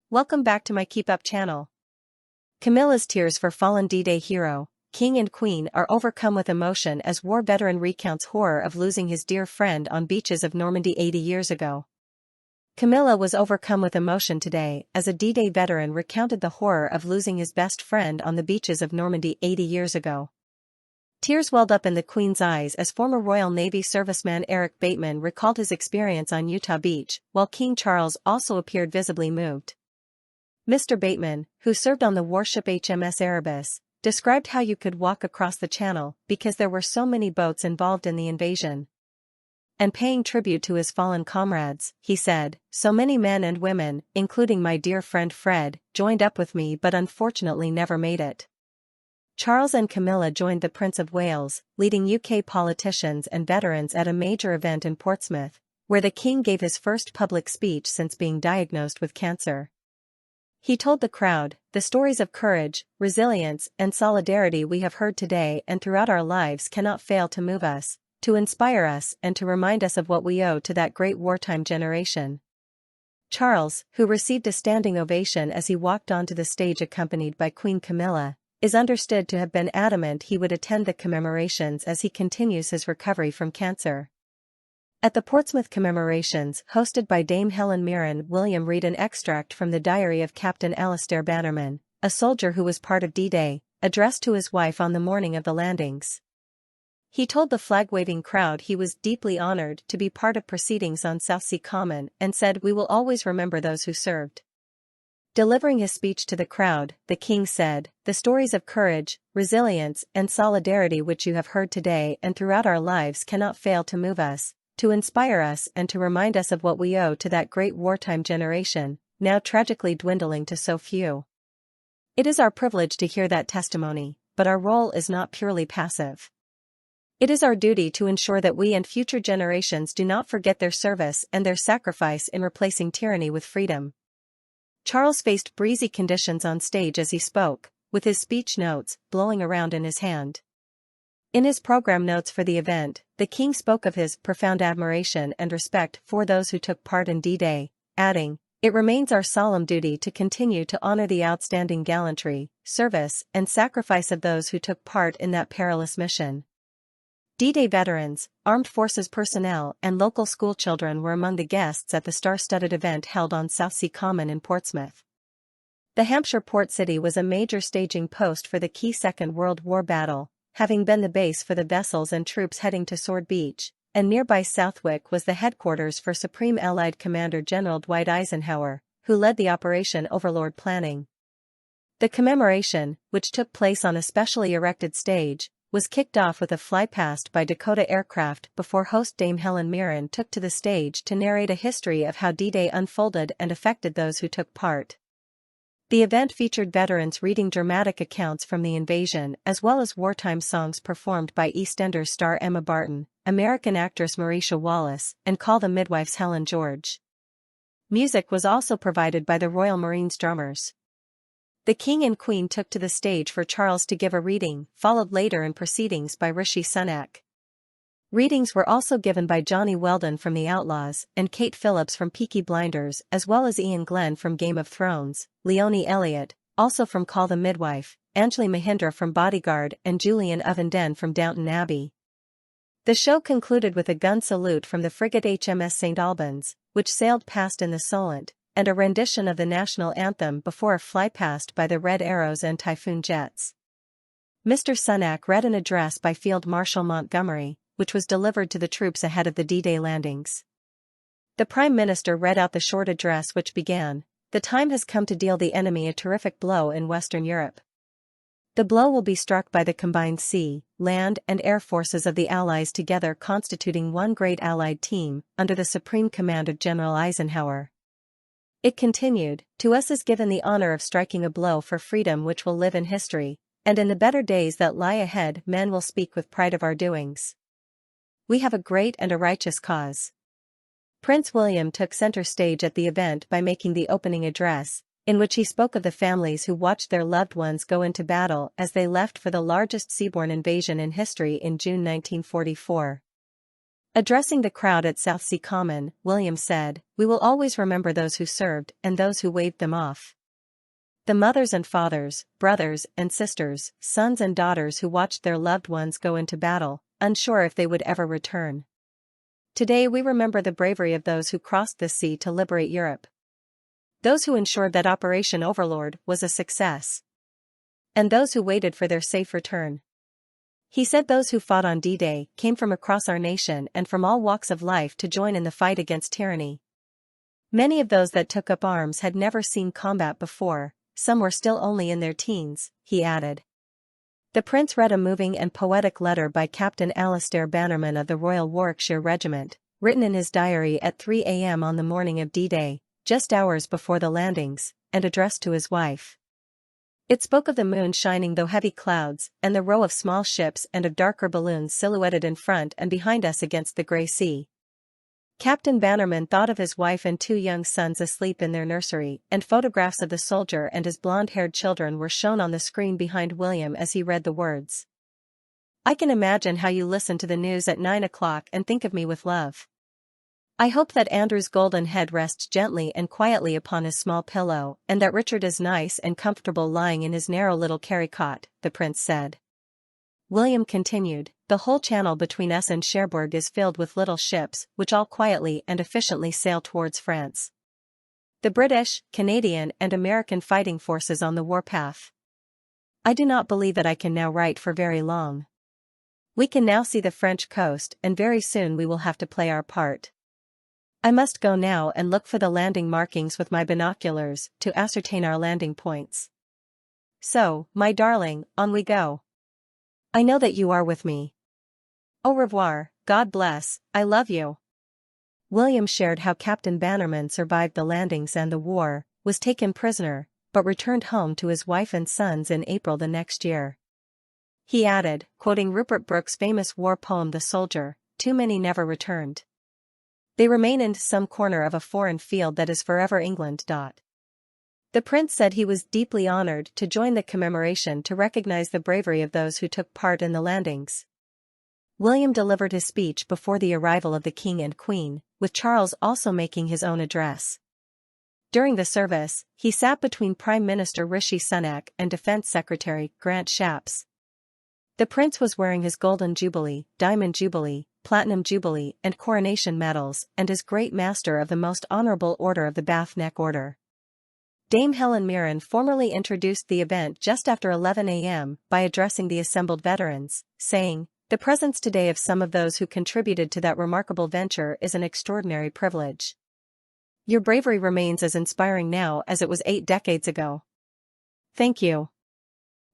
Welcome back to my KEEPUP channel. Camilla's tears for fallen D-Day hero, King and Queen are overcome with emotion as war veteran recounts horror of losing his dear friend on beaches of Normandy 80 years ago. Camilla was overcome with emotion today as a D-Day veteran recounted the horror of losing his best friend on the beaches of Normandy 80 years ago. Tears welled up in the Queen's eyes as former Royal Navy serviceman Eric Bateman recalled his experience on Utah Beach, while King Charles also appeared visibly moved. Mr. Bateman, who served on the warship HMS Erebus, described how you could walk across the channel because there were so many boats involved in the invasion. And paying tribute to his fallen comrades, he said, "So many men and women, including my dear friend Fred, joined up with me but unfortunately never made it." Charles and Camilla joined the Prince of Wales, leading UK politicians and veterans at a major event in Portsmouth, where the King gave his first public speech since being diagnosed with cancer. He told the crowd, "The stories of courage, resilience, and solidarity we have heard today and throughout our lives cannot fail to move us, to inspire us and to remind us of what we owe to that great wartime generation." Charles, who received a standing ovation as he walked onto the stage accompanied by Queen Camilla, is understood to have been adamant he would attend the commemorations as he continues his recovery from cancer. At the Portsmouth commemorations hosted by Dame Helen Mirren, William read an extract from the diary of Captain Alastair Bannerman, a soldier who was part of D-Day, addressed to his wife on the morning of the landings. He told the flag-waving crowd he was deeply honored to be part of proceedings on Southsea Common and said, "We will always remember those who served." Delivering his speech to the crowd, the King said, "The stories of courage, resilience, and solidarity which you have heard today and throughout our lives cannot fail to move us, to inspire us and to remind us of what we owe to that great wartime generation, now tragically dwindling to so few." It is our privilege to hear that testimony, but our role is not purely passive. It is our duty to ensure that we and future generations do not forget their service and their sacrifice in replacing tyranny with freedom. Charles faced breezy conditions on stage as he spoke, with his speech notes blowing around in his hand. In his program notes for the event, the King spoke of his profound admiration and respect for those who took part in D-Day, adding, "It remains our solemn duty to continue to honor the outstanding gallantry, service, and sacrifice of those who took part in that perilous mission." D-Day veterans, armed forces personnel and local schoolchildren were among the guests at the star-studded event held on Southsea Common in Portsmouth. The Hampshire port city was a major staging post for the key Second World War battle, having been the base for the vessels and troops heading to Sword Beach, and nearby Southwick was the headquarters for Supreme Allied Commander General Dwight Eisenhower, who led the Operation Overlord planning. The commemoration, which took place on a specially erected stage, was kicked off with a flypast by Dakota aircraft before host Dame Helen Mirren took to the stage to narrate a history of how D-Day unfolded and affected those who took part. The event featured veterans reading dramatic accounts from the invasion as well as wartime songs performed by EastEnders star Emma Barton, American actress Marisha Wallace, and Call the Midwife's Helen George. Music was also provided by the Royal Marines drummers. The King and Queen took to the stage for Charles to give a reading, followed later in proceedings by Rishi Sunak. Readings were also given by Johnny Weldon from The Outlaws and Kate Phillips from Peaky Blinders, as well as Ian Glenn from Game of Thrones, Leonie Elliott, also from Call the Midwife, Anjali Mahindra from Bodyguard and Julian Ovenden from Downton Abbey. The show concluded with a gun salute from the frigate HMS St. Albans, which sailed past in the Solent, and a rendition of the national anthem before a flypast by the Red Arrows and Typhoon jets. Mr. Sunak read an address by Field Marshal Montgomery, which was delivered to the troops ahead of the D-Day landings. The Prime Minister read out the short address which began, "The time has come to deal the enemy a terrific blow in Western Europe. The blow will be struck by the combined sea, land and air forces of the Allies together constituting one great Allied team, under the supreme command of General Eisenhower." It continued, "To us is given the honor of striking a blow for freedom which will live in history, and in the better days that lie ahead men will speak with pride of our doings. We have a great and a righteous cause." Prince William took center stage at the event by making the opening address, in which he spoke of the families who watched their loved ones go into battle as they left for the largest seaborne invasion in history in June 1944. Addressing the crowd at Southsea Common, William said, "We will always remember those who served and those who waved them off. The mothers and fathers, brothers and sisters, sons and daughters who watched their loved ones go into battle, unsure if they would ever return. Today we remember the bravery of those who crossed the sea to liberate Europe. Those who ensured that Operation Overlord was a success. And those who waited for their safe return." He said those who fought on D-Day came from across our nation and from all walks of life to join in the fight against tyranny. Many of those that took up arms had never seen combat before, some were still only in their teens, he added. The Prince read a moving and poetic letter by Captain Alastair Bannerman of the Royal Warwickshire Regiment, written in his diary at 3 a.m. on the morning of D-Day, just hours before the landings, and addressed to his wife. It spoke of the moon shining through heavy clouds, and the row of small ships and of darker balloons silhouetted in front and behind us against the grey sea. Captain Bannerman thought of his wife and 2 young sons asleep in their nursery, and photographs of the soldier and his blonde-haired children were shown on the screen behind William as he read the words. "I can imagine how you listen to the news at 9 o'clock and think of me with love. I hope that Andrew's golden head rests gently and quietly upon his small pillow, and that Richard is nice and comfortable lying in his narrow little carry cot," the Prince said. William continued, "The whole channel between us and Cherbourg is filled with little ships, which all quietly and efficiently sail towards France. The British, Canadian and American fighting forces on the warpath. I do not believe that I can now write for very long. We can now see the French coast, and very soon we will have to play our part. I must go now and look for the landing markings with my binoculars to ascertain our landing points. So, my darling, on we go. I know that you are with me. Au revoir, God bless, I love you." William shared how Captain Bannerman survived the landings and the war, was taken prisoner, but returned home to his wife and sons in April the next year. He added, quoting Rupert Brooke's famous war poem The Soldier, "Too many never returned. They remain in some corner of a foreign field that is forever England." The Prince said he was deeply honored to join the commemoration to recognize the bravery of those who took part in the landings. William delivered his speech before the arrival of the King and Queen, with Charles also making his own address. During the service, he sat between Prime Minister Rishi Sunak and Defense Secretary Grant Shapps. The Prince was wearing his Golden Jubilee, Diamond Jubilee, Platinum Jubilee and Coronation medals and is Great Master of the Most Honourable Order of the Bath Neck Order. Dame Helen Mirren formally introduced the event just after 11 a.m. by addressing the assembled veterans, saying, "The presence today of some of those who contributed to that remarkable venture is an extraordinary privilege. Your bravery remains as inspiring now as it was 8 decades ago. Thank you."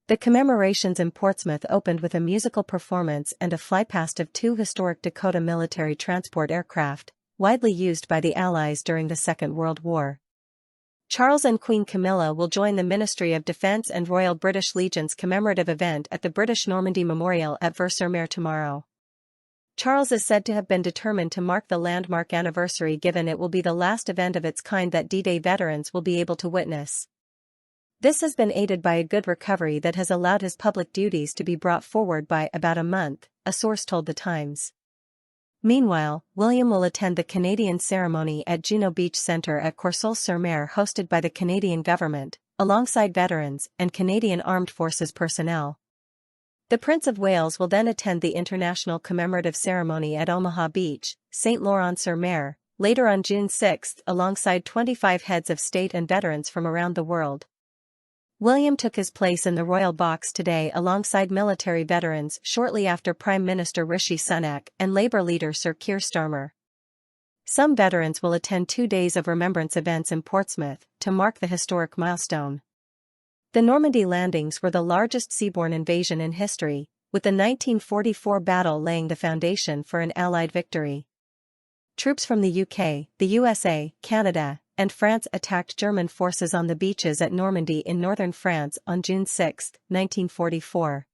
The commemorations in Portsmouth opened with a musical performance and a flypast of 2 historic Dakota military transport aircraft, widely used by the Allies during the Second World War. Charles and Queen Camilla will join the Ministry of Defence and Royal British Legion's commemorative event at the British Normandy Memorial at Vers-sur-Mer tomorrow. Charles is said to have been determined to mark the landmark anniversary, given it will be the last event of its kind that D-Day veterans will be able to witness. This has been aided by a good recovery that has allowed his public duties to be brought forward by about a month, a source told The Times. Meanwhile, William will attend the Canadian ceremony at Juno Beach Centre at Courseulles-sur-Mer hosted by the Canadian government, alongside veterans and Canadian Armed Forces personnel. The Prince of Wales will then attend the international commemorative ceremony at Omaha Beach, St. Laurent-sur-Mer, later on June 6 alongside 25 heads of state and veterans from around the world. William took his place in the royal box today alongside military veterans shortly after Prime Minister Rishi Sunak and Labour leader Sir Keir Starmer. Some veterans will attend 2 days of remembrance events in Portsmouth to mark the historic milestone. The Normandy landings were the largest seaborne invasion in history, with the 1944 battle laying the foundation for an Allied victory. Troops from the UK, the USA, Canada, and France attacked German forces on the beaches at Normandy in northern France on June 6, 1944.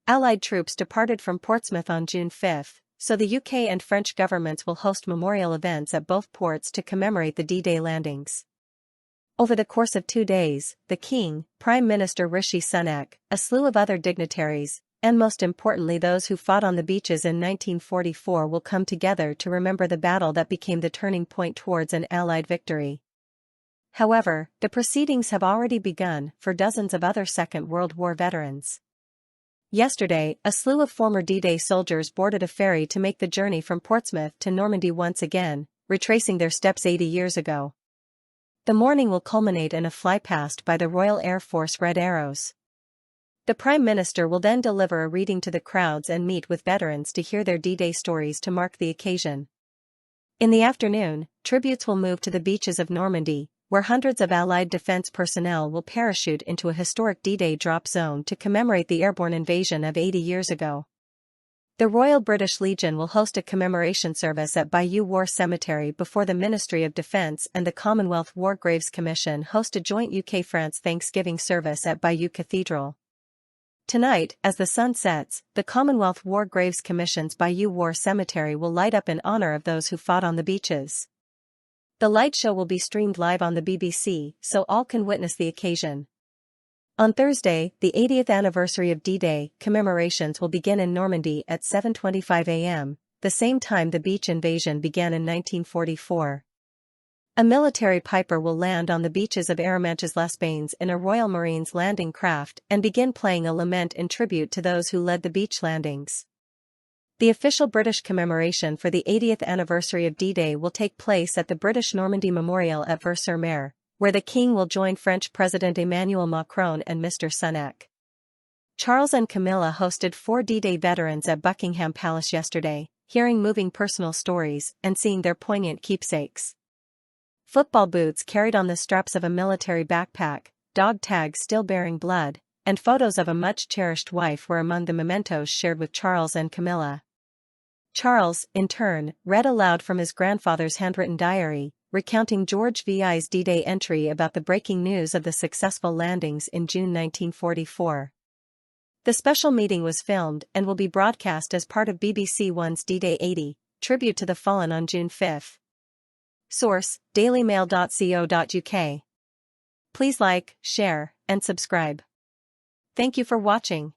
Allied troops departed from Portsmouth on June 5, so the UK and French governments will host memorial events at both ports to commemorate the D-Day landings. Over the course of 2 days, the King, Prime Minister Rishi Sunak, a slew of other dignitaries, and most importantly those who fought on the beaches in 1944 will come together to remember the battle that became the turning point towards an Allied victory. However, the proceedings have already begun for dozens of other Second World War veterans. Yesterday, a slew of former D-Day soldiers boarded a ferry to make the journey from Portsmouth to Normandy once again, retracing their steps 80 years ago. The morning will culminate in a flypast by the Royal Air Force Red Arrows. The Prime Minister will then deliver a reading to the crowds and meet with veterans to hear their D-Day stories to mark the occasion. In the afternoon, tributes will move to the beaches of Normandy, where hundreds of Allied defense personnel will parachute into a historic D-Day drop zone to commemorate the airborne invasion of 80 years ago. The Royal British Legion will host a commemoration service at Bayeux War Cemetery before the Ministry of Defence and the Commonwealth War Graves Commission host a joint UK-France Thanksgiving service at Bayeux Cathedral. Tonight, as the sun sets, the Commonwealth War Graves Commission's Bayeux War Cemetery will light up in honour of those who fought on the beaches. The light show will be streamed live on the BBC, so all can witness the occasion. On Thursday, the 80th anniversary of D-Day commemorations will begin in Normandy at 7:25 a.m., the same time the beach invasion began in 1944. A military piper will land on the beaches of Arromanches-les-Bains in a Royal Marines landing craft and begin playing a lament in tribute to those who led the beach landings. The official British commemoration for the 80th anniversary of D-Day will take place at the British Normandy Memorial at Vers-sur-Mer, where the King will join French President Emmanuel Macron and Mr. Sunak. Charles and Camilla hosted 4 D-Day veterans at Buckingham Palace yesterday, hearing moving personal stories and seeing their poignant keepsakes. Football boots carried on the straps of a military backpack, dog tags still bearing blood, and photos of a much-cherished wife were among the mementos shared with Charles and Camilla. Charles, in turn, read aloud from his grandfather's handwritten diary, recounting George VI's D-Day entry about the breaking news of the successful landings in June 1944. The special meeting was filmed and will be broadcast as part of BBC One's D-Day 80, tribute to the fallen on June 5. Source: dailymail.co.uk. Please like, share, and subscribe. Thank you for watching.